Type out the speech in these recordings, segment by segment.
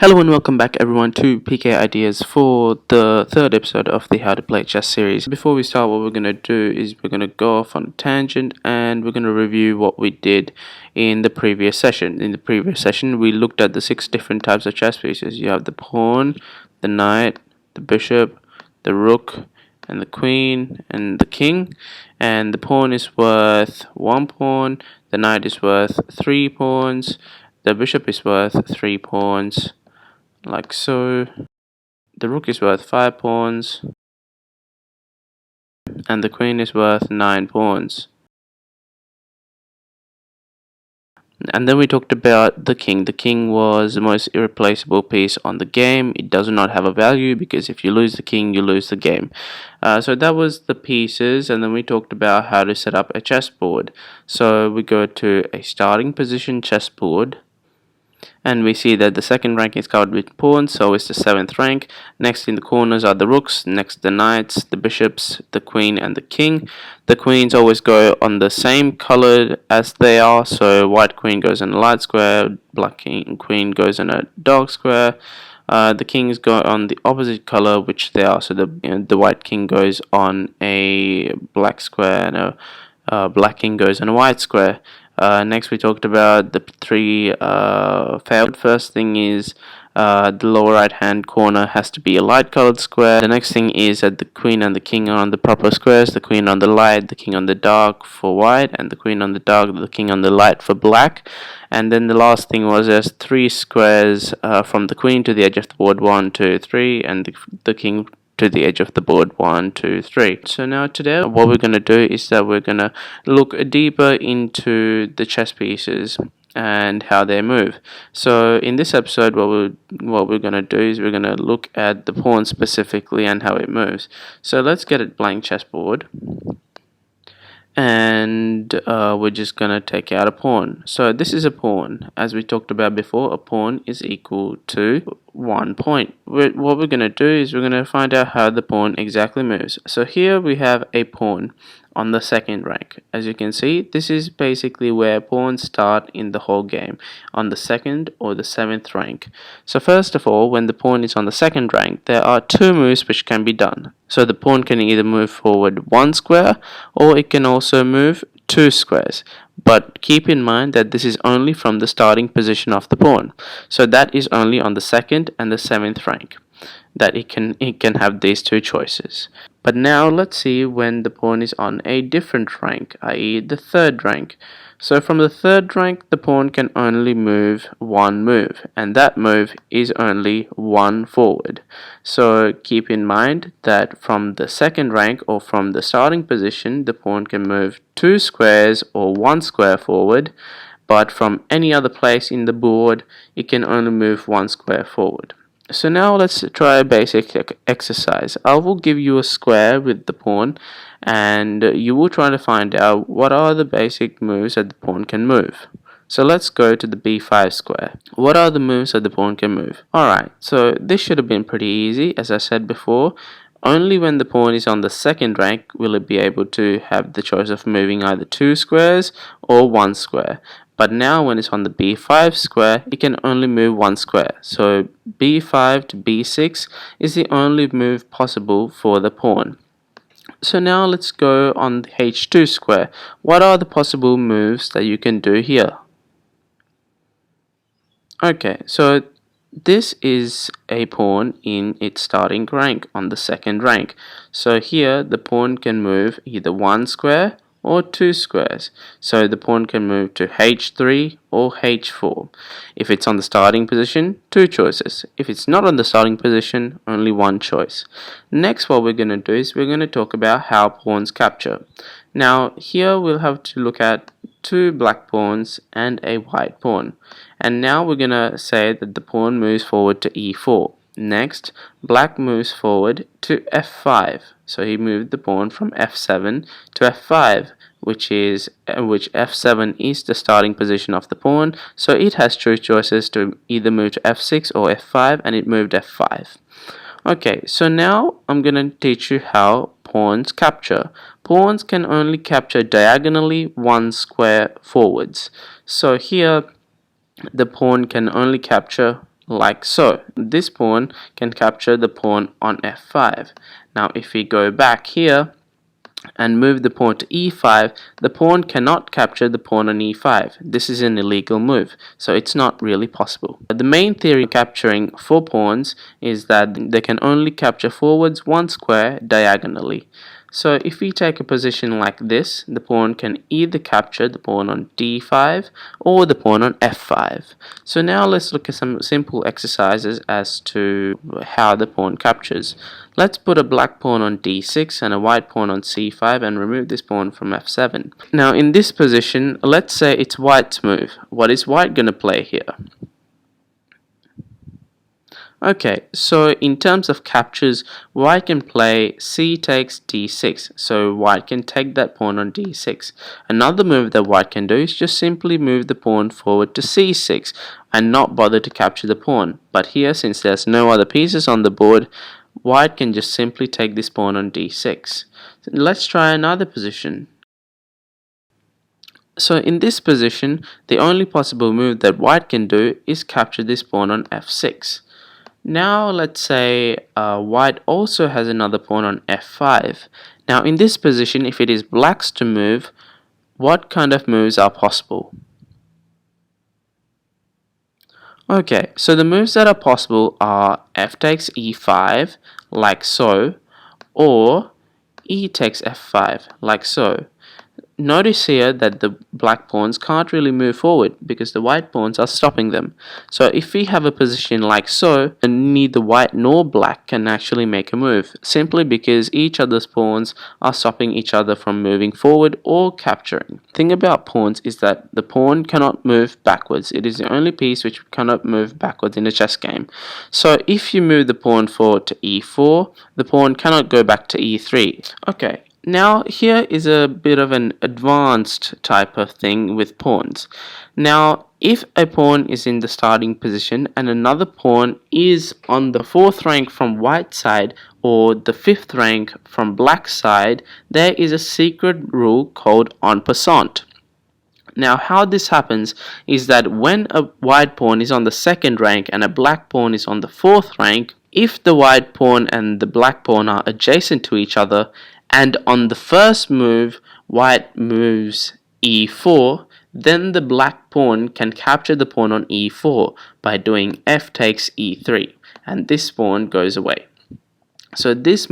Hello and welcome back everyone to PKIdeas for the third episode of the How to Play Chess series. Before we start, what we're going to do is we're going to go off on a tangent and we're going to review what we did in the previous session. In the previous session, we looked at the 6 different types of chess pieces. You have the pawn, the knight, the bishop, the rook, and the queen and the king. And the pawn is worth 1 pawn, the knight is worth 3 pawns, the bishop is worth 3 pawns, like so. The rook is worth 5 pawns, and the queen is worth 9 pawns. And then we talked about the king. The king was the most irreplaceable piece on the game. It does not have a value because if you lose the king, you lose the game. So that was the pieces, and then we talked about how to set up a chessboard. So we go to a starting position chessboard. And we see that the second rank is covered with pawns, so it's the 7th rank. Next in the corners are the rooks, next the knights, the bishops, the queen and the king. The queens always go on the same color as they are, so white queen goes in a light square, black queen goes in a dark square. The kings go on the opposite color which they are, so the white king goes on a black square and a black king goes in a white square. Next we talked about the 3 failed. First thing is the lower right hand corner has to be a light colored square. The next thing is that the queen and the king are on the proper squares, the queen on the light, the king on the dark for white, and the queen on the dark, the king on the light for black. And then the last thing was there's 3 squares from the queen to the edge of the board, 1, 2, 3, and the king to the edge of the board, 1, 2, 3. So now today what we're going to do is that we're going to look deeper into the chess pieces and how they move. So in this episode what we're going to do is we're going to look at the pawn specifically and how it moves. So let's get a blank chessboard, and we're just gonna take out a pawn. So this is a pawn. As we talked about before, a pawn is equal to 1 point. What we're gonna do is we're gonna find out how the pawn exactly moves. So here we have a pawn on the 2nd rank. As you can see, this is basically where pawns start in the whole game, on the 2nd or the 7th rank. So first of all, when the pawn is on the 2nd rank, there are 2 moves which can be done. So the pawn can either move forward 1 square or it can also move 2 squares. But keep in mind that this is only from the starting position of the pawn. So that is only on the 2nd and the 7th rank that it can have these 2 choices. But now let's see when the pawn is on a different rank, i.e. the 3rd rank. So from the 3rd rank, the pawn can only move 1 move, and that move is only 1 forward. So keep in mind that from the 2nd rank or from the starting position, the pawn can move 2 squares or 1 square forward, but from any other place in the board, it can only move 1 square forward. So now let's try a basic exercise. I will give you a square with the pawn, and you will try to find out what are the basic moves that the pawn can move. So let's go to the b5 square. What are the moves that the pawn can move? Alright, so this should have been pretty easy. As I said before, only when the pawn is on the 2nd rank will it be able to have the choice of moving either 2 squares or 1 square. But now when it's on the b5 square, it can only move 1 square. So b5 to b6 is the only move possible for the pawn. So now let's go on the h2 square. What are the possible moves that you can do here? Okay, so this is a pawn in its starting rank on the 2nd rank. So here the pawn can move either 1 square or 2 squares. So the pawn can move to h3 or h4. If it's on the starting position, 2 choices. If it's not on the starting position, only 1 choice. Next, what we're going to do is we're going to talk about how pawns capture. Now here we'll have to look at 2 black pawns and a white pawn. And now we're going to say that the pawn moves forward to e4. Next, black moves forward to f5. So he moved the pawn from f7 to f5, which f7 is the starting position of the pawn. So it has 2 choices to either move to f6 or f5, and it moved f5. Okay, so now I'm going to teach you how pawns capture. Pawns can only capture diagonally 1 square forwards. So here the pawn can only capture like so. This pawn can capture the pawn on f5. Now if we go back here and move the pawn to e5, the pawn cannot capture the pawn on e5. This is an illegal move, so it's not really possible. The main theory of capturing 4 pawns is that they can only capture forwards 1 square diagonally. So if we take a position like this, the pawn can either capture the pawn on d5 or the pawn on f5. So now let's look at some simple exercises as to how the pawn captures. Let's put a black pawn on d6 and a white pawn on c5 and remove this pawn from f7. Now in this position, let's say it's white's move. What is white going to play here? Okay, so in terms of captures, white can play c takes d6, so white can take that pawn on d6. Another move that white can do is just simply move the pawn forward to c6 and not bother to capture the pawn. But here, since there's no other pieces on the board, white can just simply take this pawn on d6. Let's try another position. So in this position, the only possible move that white can do is capture this pawn on f6. Now let's say white also has another pawn on f5. Now in this position, if it is black's to move, what kind of moves are possible? Okay, so the moves that are possible are f takes e5, like so, or e takes f5, like so. Notice here that the black pawns can't really move forward because the white pawns are stopping them. So if we have a position like so, then neither white nor black can actually make a move, simply because each other's pawns are stopping each other from moving forward or capturing. The thing about pawns is that the pawn cannot move backwards. It is the only piece which cannot move backwards in a chess game. So if you move the pawn forward to e4, the pawn cannot go back to e3. Okay. Now here is a bit of an advanced type of thing with pawns. Now if a pawn is in the starting position and another pawn is on the 4th rank from white side or the 5th rank from black side, there is a secret rule called en passant. Now how this happens is that when a white pawn is on the 2nd rank and a black pawn is on the 4th rank, if the white pawn and the black pawn are adjacent to each other, and on the first move white moves e4, then the black pawn can capture the pawn on e4 by doing f takes e3, and this pawn goes away. So this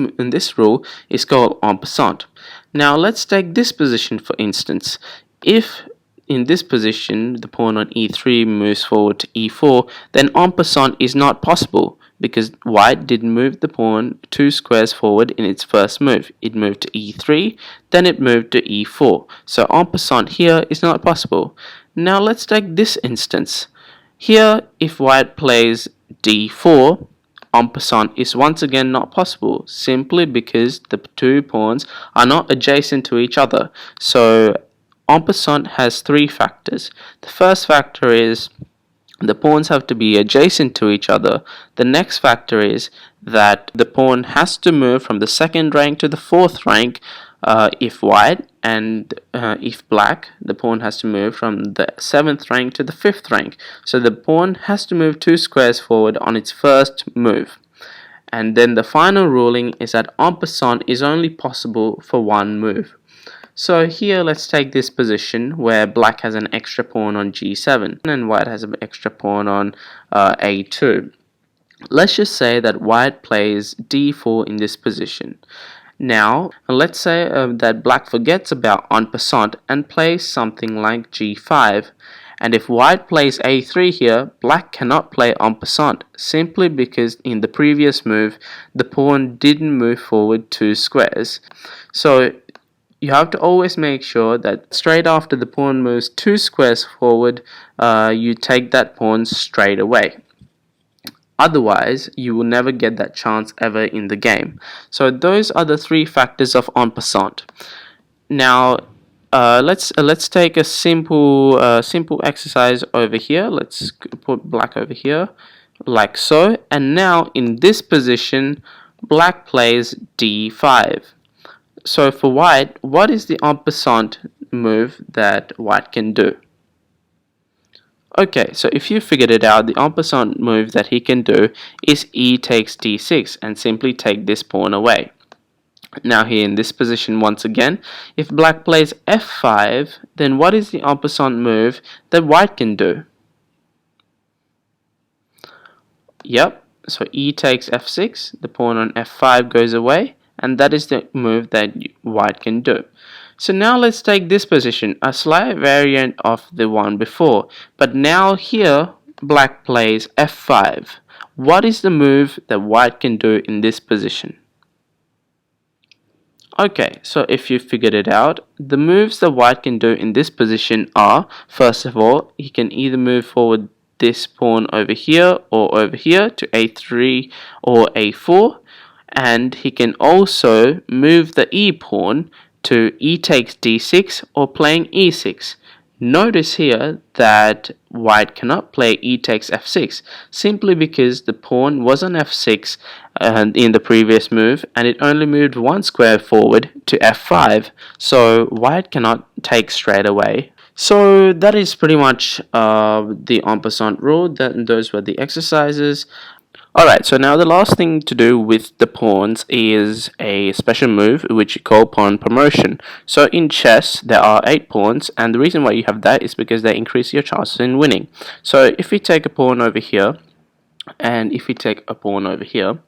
rule is called en passant. Now let's take this position for instance. If in this position the pawn on e3 moves forward to e4, then en passant is not possible, because white didn't move the pawn 2 squares forward in its first move. It moved to e3, then it moved to e4. So en passant here is not possible. Now let's take this instance. Here, if white plays d4, en passant is once again not possible, simply because the 2 pawns are not adjacent to each other. So en passant has 3 factors. The first factor is the pawns have to be adjacent to each other. The next factor is that the pawn has to move from the 2nd rank to the 4th rank if white, and if black, the pawn has to move from the 7th rank to the 5th rank. So the pawn has to move 2 squares forward on its first move. And then the final ruling is that en passant is only possible for 1 move. So here let's take this position where black has an extra pawn on g7 and white has an extra pawn on a2. Let's just say that white plays d4 in this position. Now let's say that black forgets about en passant and plays something like g5. And if white plays a3 here, black cannot play en passant, simply because in the previous move the pawn didn't move forward 2 squares. So you have to always make sure that straight after the pawn moves 2 squares forward, you take that pawn straight away. Otherwise, you will never get that chance ever in the game. So those are the 3 factors of en passant. Now, let's take a simple exercise over here. Let's put black over here, like so. And now in this position, black plays d5. So for white, what is the en passant move that white can do? Okay, so if you figured it out, the en passant move that he can do is e takes d6 and simply take this pawn away. Now here in this position once again, if black plays f5, then what is the en passant move that white can do? Yep, so e takes f6, the pawn on f5 goes away, and that is the move that white can do. So now let's take this position, a slight variant of the one before, but now here black plays f5. What is the move that white can do in this position? Okay, so if you figured it out, the moves that white can do in this position are, first of all, he can either move forward this pawn over here or over here to a3 or a4, and he can also move the e pawn to e takes d6 or playing e6. Notice here that white cannot play e takes f6 simply because the pawn was on f6 in the previous move and it only moved one square forward to f5, so white cannot take straight away. So that is pretty much the en passant rule. Those were the exercises. Alright, so now the last thing to do with the pawns is a special move which you call pawn promotion. So in chess there are 8 pawns, and the reason why you have that is because they increase your chances in winning. So if we take a pawn over here and if we take a pawn over here,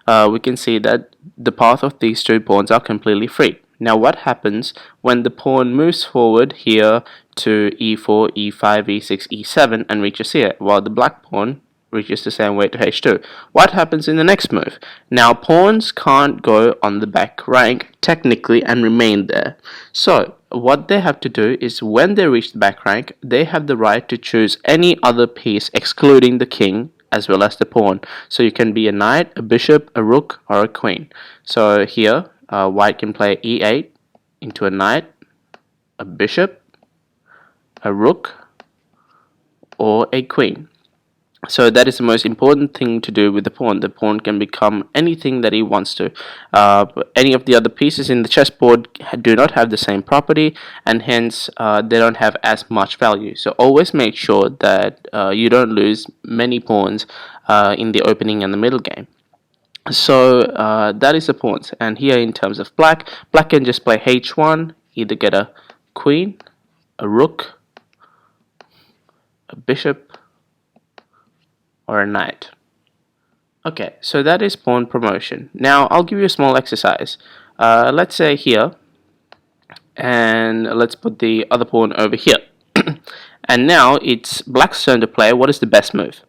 we can see that the path of these 2 pawns are completely free. Now what happens when the pawn moves forward here to e4, e5, e6, e7 and reaches here, while the black pawn reaches the same way to h2? What happens in the next move? Now pawns can't go on the back rank technically and remain there. So what they have to do is when they reach the back rank, they have the right to choose any other piece excluding the king as well as the pawn. So you can be a knight, a bishop, a rook or a queen. So here white can play e8 into a knight, a bishop, a rook or a queen. So that is the most important thing to do with the pawn. The pawn can become anything that he wants to. Any of the other pieces in the chessboard do not have the same property, and hence they don't have as much value. So always make sure that you don't lose many pawns in the opening and the middle game. So that is the pawns. And here in terms of black can just play h1, either get a queen, a rook, a bishop, or a knight. Okay, so that is pawn promotion. Now I'll give you a small exercise. Let's say here, and let's put the other pawn over here. And now it's black's turn to play. What is the best move?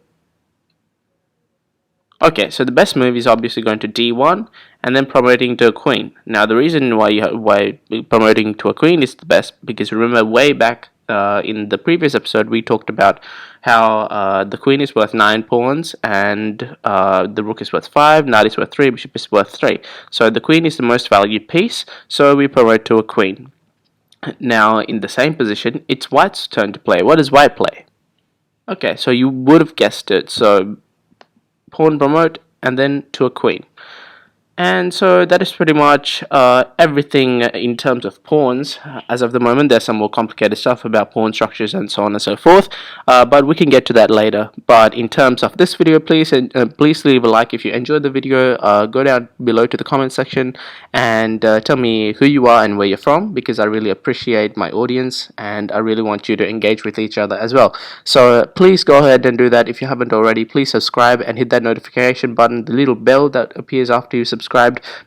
Okay, so the best move is obviously going to d1 and then promoting to a queen. Now the reason why promoting to a queen is the best, because remember way back in the previous episode we talked about how the queen is worth 9 pawns and the rook is worth 5, knight is worth 3, bishop is worth 3. So the queen is the most valued piece, so we promote to a queen. Now in the same position it's white's turn to play. What does white play? Okay, so you would have guessed it, so pawn promote and then to a queen. And so that is pretty much everything in terms of pawns. As of the moment, there's some more complicated stuff about pawn structures and so on and so forth, but we can get to that later. But in terms of this video, please leave a like if you enjoyed the video. Go down below to the comment section and tell me who you are and where you're from, because I really appreciate my audience and I really want you to engage with each other as well. So please go ahead and do that. If you haven't already, please subscribe and hit that notification button, the little bell that appears after you subscribed,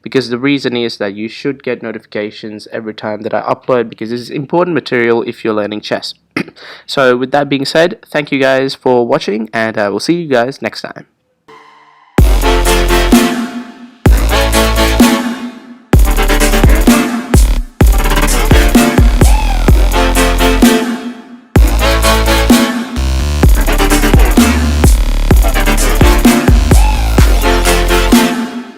because the reason is that you should get notifications every time that I upload, because this is important material if you're learning chess. So with that being said, thank you guys for watching, and I will see you guys next time.